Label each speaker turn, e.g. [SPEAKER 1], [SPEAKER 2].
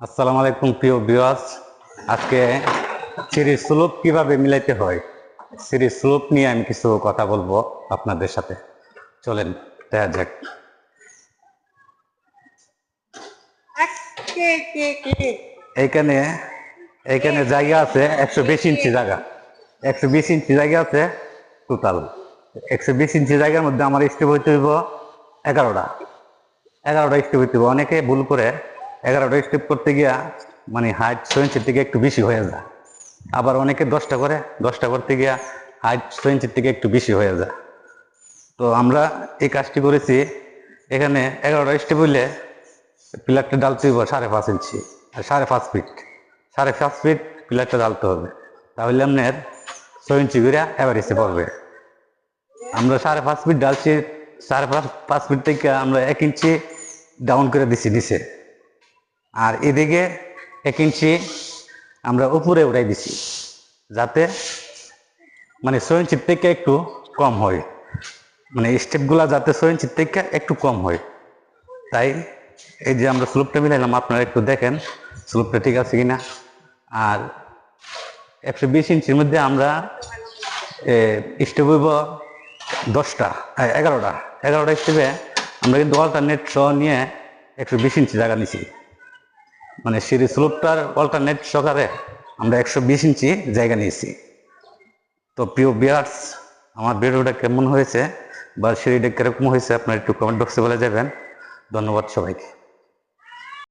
[SPEAKER 1] আসসালামু আলাইকুম প্রিয় ভিউয়ার্স। আজকে সিরিজ স্লোপ কিভাবে মিলাইতে হয়, সিরিজ স্লোপ নিয়ে আমি কিছু কথা বলবো আপনাদের সাথে। চলেন দেখা যাক। এইখানে এইখানে জায়গা আছে 120 ইঞ্চি জায়গা, 120 ইঞ্চি জায়গা আছে টোটাল। 120 ইঞ্চি জায়গার মধ্যে আমার স্টেপ হইতে হইব 11টা 11টা স্টেপ হইতে হইব। অনেকে ভুল করে 11টা স্টেপ করতে গিয়া মানে হাইট 6 ইঞ্চির থেকে একটু বেশি হয়ে যায়। আবার অনেকে 10টা করে, 10টা করতে গিয়া হাইট 6 ইঞ্চির থেকে একটু বেশি হয়ে যায়। তো আমরা এই কাজটি করেছি। এখানে 11টা স্টেপ হইলে পিলারটা ডালতে হইব 5.5 ইঞ্চি, 5.5 ফিট, 5.5 ফিট পিলারটা ডালতে হবে। তাহলে আপনার 6 ইঞ্চি করে এভারেজে পড়বে। আমরা 5.5 ফিট ডালছি, 5.5 ফিট থেকে আমরা 1 ইঞ্চি ডাউন করে দিছি নিচে, আর এদিকে 1 ইঞ্চি আমরা উপরে উঠাই দিছি, যাতে মানে 6 ইঞ্চির থেকে একটু কম হয়, মানে স্টেপগুলা যাতে 6 ইঞ্চির থেকে একটু কম হয়। তাই এই যে আমরা স্লোপটা মিলাইলাম, আপনারা একটু দেখেন স্লোপটা ঠিক আছে কিনা। আর 120 ইঞ্চির মধ্যে আমরা স্টেপ হইব 10টা 11টা স্টেপে আমরা কিন্তু অল্টারনেট সহ নিয়ে 120 ইঞ্চি জায়গা নিছি। মানে সিঁড়ি স্লোপটার অল্টারনেট সহকারে আমরা 120 ইঞ্চি জায়গা নিয়েছি। তো প্রিয় ভিউয়ার্স, আমার ভিডিওটা কেমন হয়েছে বা সিঁড়িটা কিরকম হয়েছে আপনারা একটু কমেন্ট বক্সে বলে যাবেন। ধন্যবাদ সবাইকে।